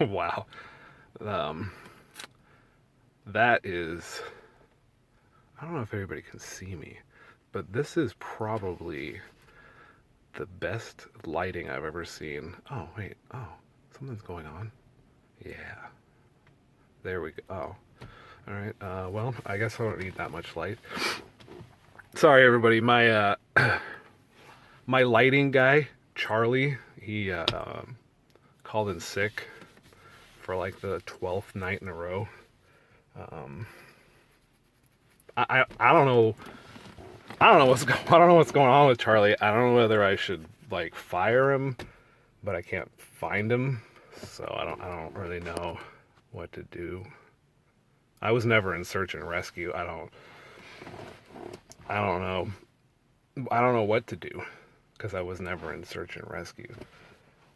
Wow. That is, I don't know if everybody can see me, but this is probably the best lighting I've ever seen. Oh, wait. Oh, something's going on. Yeah. There we go. Oh. All right. Well, I guess I don't need that much light. Sorry, everybody. My lighting guy, Charlie, he called in sick for like the 12th night in a row. Um, I don't know. I don't know what's going on with Charlie. I don't know whether I should like fire him, but I can't find him, so I don't really know what to do. I was never in search and rescue. I don't know. I don't know what to do because I was never in search and rescue.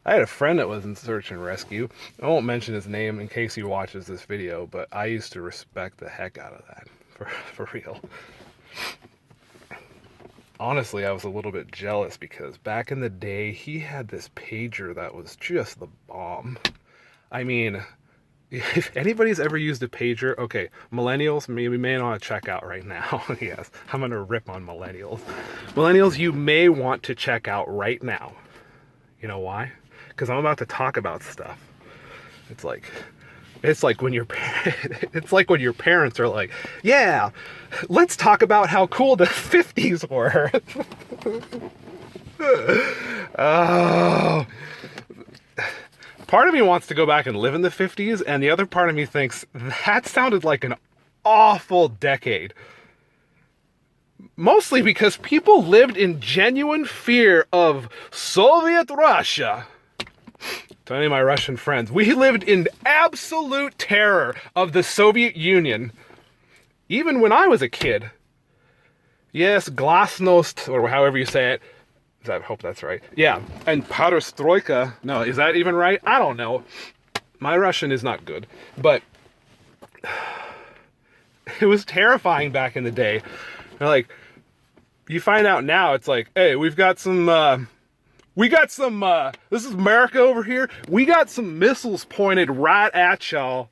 I had a friend that was in search and rescue. I won't mention his name in case he watches this video, but I used to respect the heck out of that, for real. Honestly, I was a little bit jealous because back in the day, he had this pager that was just the bomb. I mean, if anybody's ever used a pager, okay, millennials, maybe may want to check out right now. Yes, I'm going to rip on millennials. Millennials, you may want to check out right now. You know why? Because I'm about to talk about stuff. It's like when it's like when your parents are like, yeah, let's talk about how cool the 50s were. Oh, part of me wants to go back and live in the 50s, and the other part of me thinks that sounded like an awful decade. Mostly because people lived in genuine fear of Soviet Russia. To any of my Russian friends, we lived in absolute terror of the Soviet Union. Even when I was a kid. Yes, glasnost, or however you say it. I hope that's right. Yeah, and perestroika. No, is that even right? I don't know. My Russian is not good. But it was terrifying back in the day. Like, you find out now, it's like, hey, this is America over here. We got some missiles pointed right at y'all.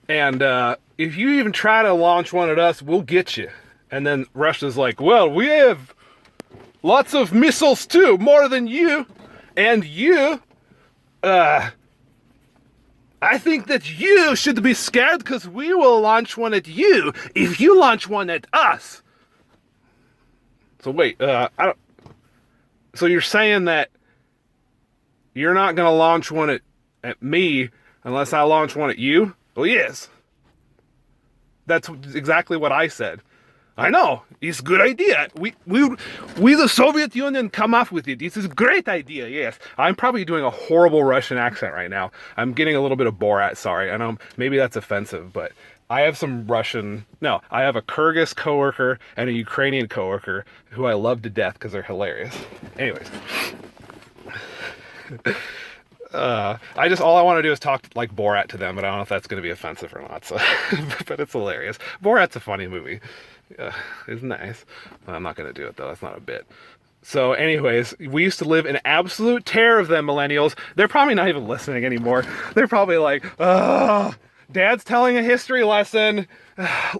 And if you even try to launch one at us, we'll get you. And then Russia's like, well, we have lots of missiles too, more than you. And you, I think that you should be scared because we will launch one at you if you launch one at us. So wait, so you're saying that you're not going to launch one at me unless I launch one at you? Well, yes. That's exactly what I said. I know. It's a good idea. We the Soviet Union come up with it. This is a great idea, yes. I'm probably doing a horrible Russian accent right now. I'm getting a little bit of Borat, sorry. I know maybe that's offensive, but I have some Russian... No, I have a Kyrgyz coworker and a Ukrainian coworker who I love to death because they're hilarious. Anyways. All I want to do is talk like Borat to them, but I don't know if that's going to be offensive or not, so... but it's hilarious. Borat's a funny movie. It's nice. I'm not going to do it, though. That's not a bit. So anyways, we used to live in absolute terror of them, millennials. They're probably not even listening anymore. They're probably like, oh, Dad's telling a history lesson.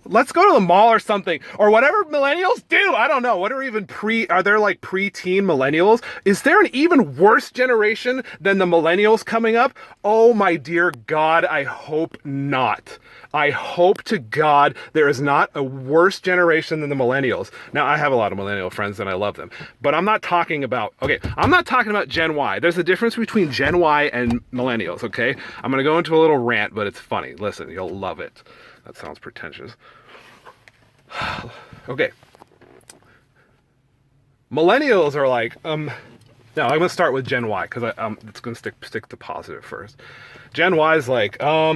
Let's go to the mall or something. Or whatever millennials do. I don't know. What are there like pre-teen millennials? Is there an even worse generation than the millennials coming up? Oh my dear God, I hope not. I hope to God there is not a worse generation than the millennials. Now, I have a lot of millennial friends and I love them. But I'm not talking about Gen Y. There's a difference between Gen Y and millennials, okay? I'm going to go into a little rant, but it's funny. Listen, you'll love it. That sounds pretentious. Okay. Millennials are like, no, I'm going to start with Gen Y because it's going to stick to positive first. Gen Y is like, I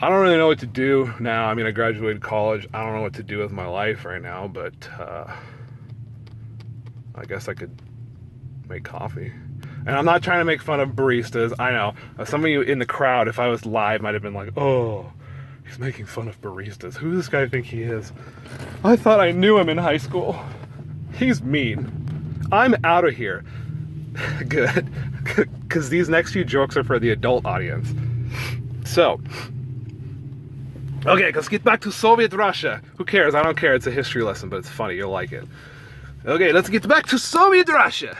don't really know what to do now. I mean, I graduated college. I don't know what to do with my life right now, but I guess I could make coffee. And I'm not trying to make fun of baristas. I know. Some of you in the crowd, if I was live, might have been like, oh, he's making fun of baristas. Who does this guy think he is? I thought I knew him in high school. He's mean. I'm out of here. Good. Because these next few jokes are for the adult audience. So, okay, let's get back to Soviet Russia. Who cares? I don't care. It's a history lesson, but it's funny. You'll like it. Okay, let's get back to Soviet Russia.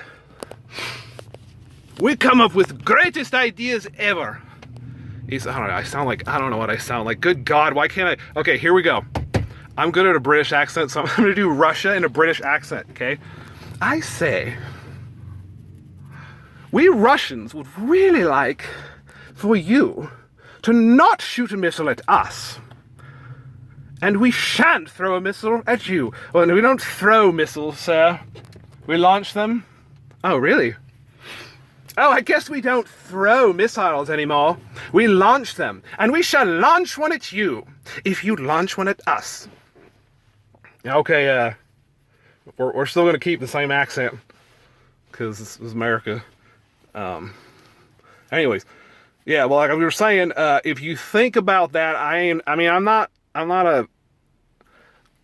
We come up with greatest ideas ever. I don't know, I don't know what I sound like. Good God, why can't I? Okay, here we go. I'm good at a British accent, so I'm gonna do Russia in a British accent, okay? I say, we Russians would really like for you to not shoot a missile at us. And we shan't throw a missile at you. Well, we don't throw missiles, sir. We launch them. Oh, really? Oh, I guess we don't throw missiles anymore. We launch them. And we shall launch one at you if you launch one at us. Okay, we're still going to keep the same accent because this is America. Anyways, yeah, well, like we were saying, if you think about that, I'm not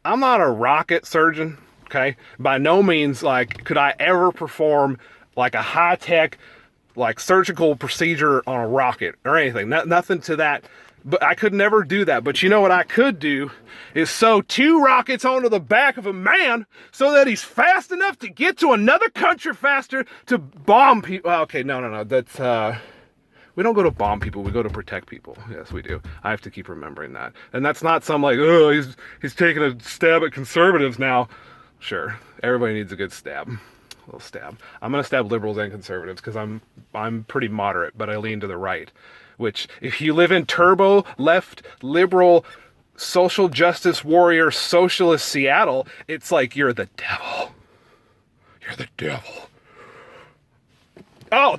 a rocket surgeon, okay? By no means, like, could I ever perform, like, a high-tech, like, surgical procedure on a rocket or anything. Nothing to that. But I could never do that. But you know what I could do is sew 2 rockets onto the back of a man so that he's fast enough to get to another country faster to bomb people. Okay, no. That's, we don't go to bomb people, we go to protect people. Yes, we do. I have to keep remembering that. And that's not some like, oh, he's taking a stab at conservatives now. Sure, everybody needs a good stab. A little stab. I'm gonna stab liberals and conservatives because I'm pretty moderate, but I lean to the right. Which, if you live in turbo, left, liberal, social justice warrior, socialist Seattle, it's like you're the devil. You're the devil. Oh,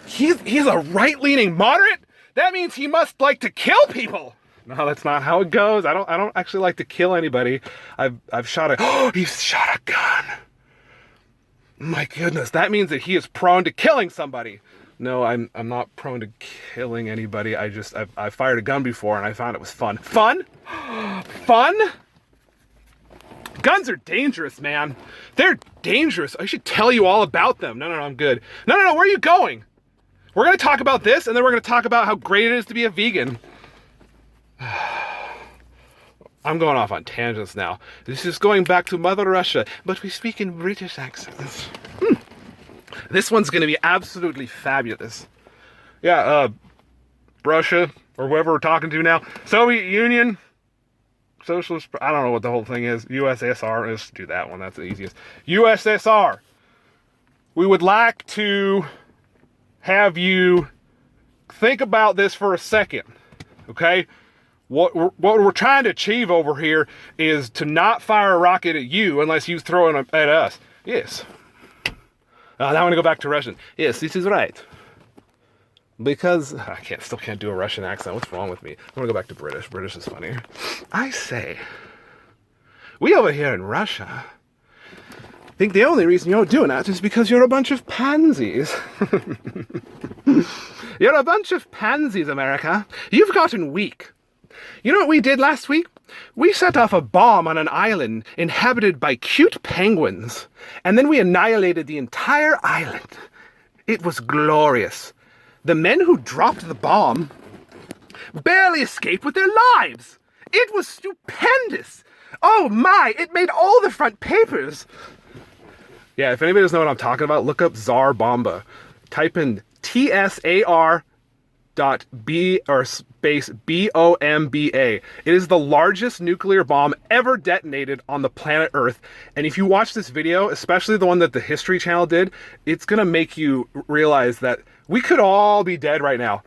he's a right-leaning moderate? That means he must like to kill people. No, that's not how it goes. I don't actually like to kill anybody. I've shot he's shot a gun. My goodness, that means that he is prone to killing somebody. No, I'm not prone to killing anybody. I fired a gun before and I found it was fun. Fun? Fun? Guns are dangerous, man. They're dangerous. I should tell you all about them. No, I'm good. No, where are you going? We're going to talk about this and then we're going to talk about how great it is to be a vegan. I'm going off on tangents now. This is going back to Mother Russia, but we speak in British accents. This one's going to be absolutely fabulous. Yeah, Russia, or whoever we're talking to now. Soviet Union, Socialist, I don't know what the whole thing is. USSR, let's do that one, that's the easiest. USSR, we would like to have you think about this for a second, okay? What we're trying to achieve over here is to not fire a rocket at you unless you throw it at us. Yes. Now I'm going to go back to Russian. Yes, this is right. Because I still can't do a Russian accent. What's wrong with me? I'm going to go back to British. British is funnier. I say, we over here in Russia think the only reason you're doing that is because you're a bunch of pansies. You're a bunch of pansies, America. You've gotten weak. You know what we did last week? We set off a bomb on an island inhabited by cute penguins, and then we annihilated the entire island. It was glorious. The men who dropped the bomb barely escaped with their lives. It was stupendous. Oh my, it made all the front papers. Yeah, if anybody doesn't know what I'm talking about, look up Tsar Bomba. Type in TSAR space BOMBA. It is the largest nuclear bomb ever detonated on the planet Earth. And if you watch this video, especially the one that the History Channel did, it's gonna make you realize that we could all be dead right now.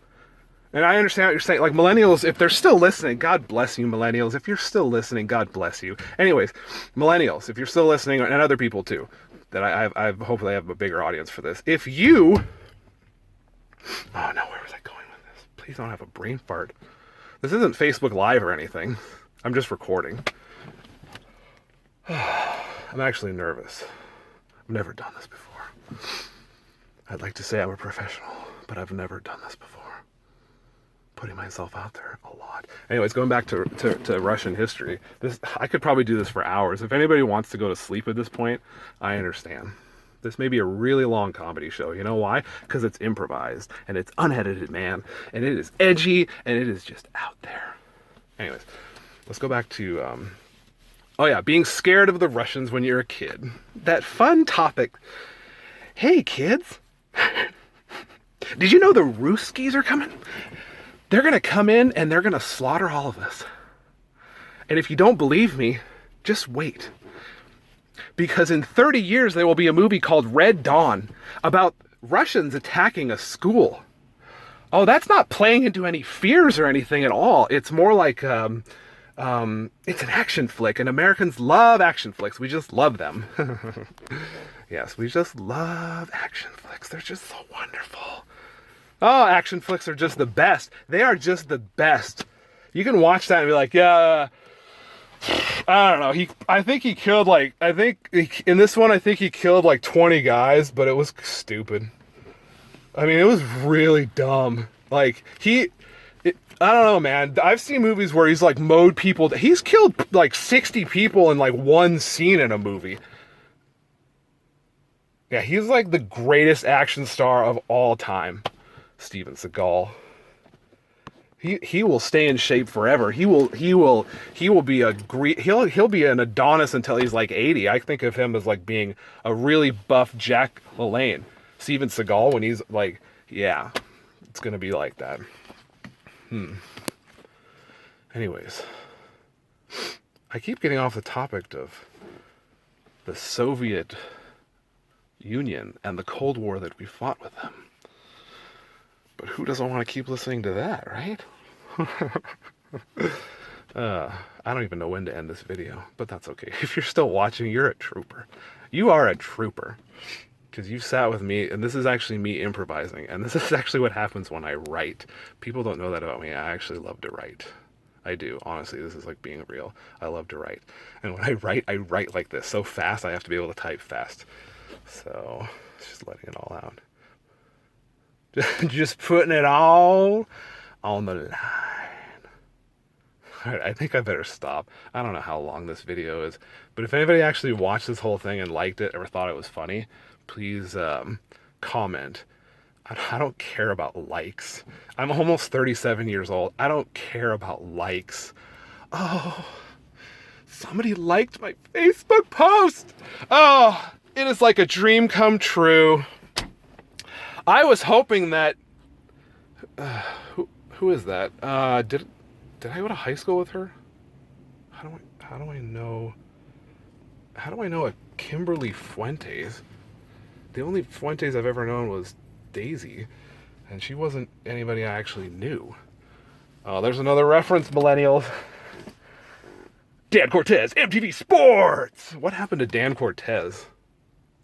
And I understand what you're saying. Like, millennials, if they're still listening, God bless you, millennials. If you're still listening, God bless you. Anyways, millennials, if you're still listening, and other people too, that I hopefully have a bigger audience for this. If you, oh no, where was I going with this? Please don't have a brain fart. This isn't Facebook Live or anything. I'm just recording. I'm actually nervous. I've never done this before. I'd like to say I'm a professional, but I've never done this before. Putting myself out there a lot. Anyways, going back to Russian history, I could probably do this for hours. If anybody wants to go to sleep at this point, I understand. This may be a really long comedy show. You know why? Because it's improvised and it's unedited, man. And it is edgy and it is just out there. Anyways, let's go back to, oh yeah, being scared of the Russians when you're a kid. That fun topic. Hey, kids. Did you know the Ruskies are coming? They're going to come in and they're going to slaughter all of us. And if you don't believe me, just wait. Because in 30 years, there will be a movie called Red Dawn about Russians attacking a school. Oh, that's not playing into any fears or anything at all. It's more like, it's an action flick, and Americans love action flicks. We just love them. Yes, we just love action flicks. They're just so wonderful. Oh, action flicks are just the best. They are just the best. You can watch that and be like, yeah, I don't know. I think he killed in this one, I think he killed like 20 guys, but it was stupid. I mean, it was really dumb. Like, I don't know, man. I've seen movies where he's like mowed people. He's killed like 60 people in like one scene in a movie. Yeah, he's like the greatest action star of all time, Steven Seagal. He will stay in shape forever. He'll be he'll be an Adonis until he's like 80. I think of him as like being a really buff Jack LaLanne. Steven Seagal, when he's like, yeah, it's gonna be like that. Anyways, I keep getting off the topic of the Soviet Union and the Cold War that we fought with them. But who doesn't want to keep listening to that, right? I don't even know when to end this video, but that's okay. If you're still watching, you're a trooper. You are a trooper. Because you sat with me, and this is actually me improvising, and this is actually what happens when I write. People don't know that about me. I actually love to write. I do. Honestly, this is like being real. I love to write. And when I write like this, so fast, I have to be able to type fast. So, just letting it all out. Just putting it all on the line. All right, I think I better stop. I don't know how long this video is, but if anybody actually watched this whole thing and liked it or thought it was funny, please comment. I don't care about likes. I'm almost 37 years old. I don't care about likes. Oh, somebody liked my Facebook post. Oh, it is like a dream come true. I was hoping that who is that? Did I go to high school with her? How do I know a Kimberly Fuentes? The only Fuentes I've ever known was Daisy, and she wasn't anybody I actually knew. Oh, there's another reference, millennials. Dan Cortez, MTV Sports! What happened to Dan Cortez?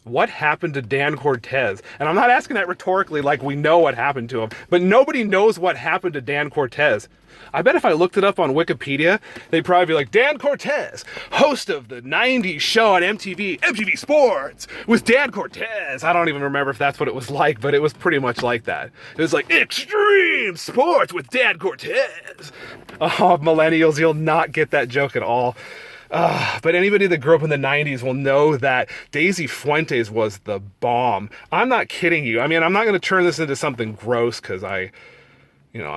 What happened to Dan Cortez? And I'm not asking that rhetorically like we know what happened to him, but nobody knows what happened to Dan Cortez. I bet if I looked it up on Wikipedia, they'd probably be like, Dan Cortez, host of the 90s show on MTV Sports with Dan Cortez. I don't even remember if that's what it was like, but it was pretty much like that. It was like, Extreme Sports with Dan Cortez. Oh, millennials, you'll not get that joke at all. But anybody that grew up in the 90s will know that Daisy Fuentes was the bomb. I'm not kidding you. I mean, I'm not going to turn this into something gross because I'm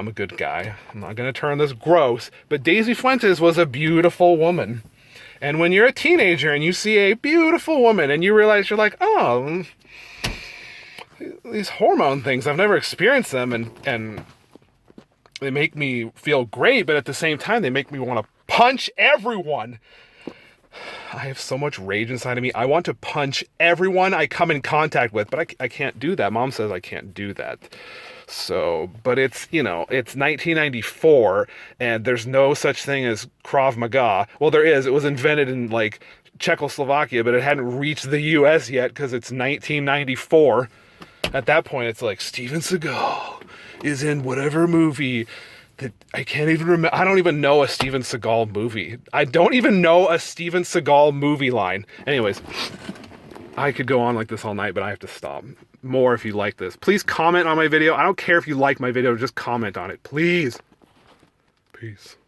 a good guy. I'm not going to turn this gross. But Daisy Fuentes was a beautiful woman. And when you're a teenager and you see a beautiful woman and you realize you're like, oh, these hormone things, I've never experienced them. And they make me feel great. But at the same time, they make me want to punch everyone. I have so much rage inside of me. I want to punch everyone I come in contact with, but I can't do that. Mom says I can't do that. So, but it's 1994 and there's no such thing as Krav Maga. Well, there is. It was invented in like Czechoslovakia, but it hadn't reached the US yet because it's 1994. At that point, it's like Steven Seagal is in whatever movie that I can't even remember. I don't even know a Steven Seagal movie. I don't even know a Steven Seagal movie line. Anyways, I could go on like this all night, but I have to stop. More if you like this. Please comment on my video. I don't care if you like my video, just comment on it, please. Peace.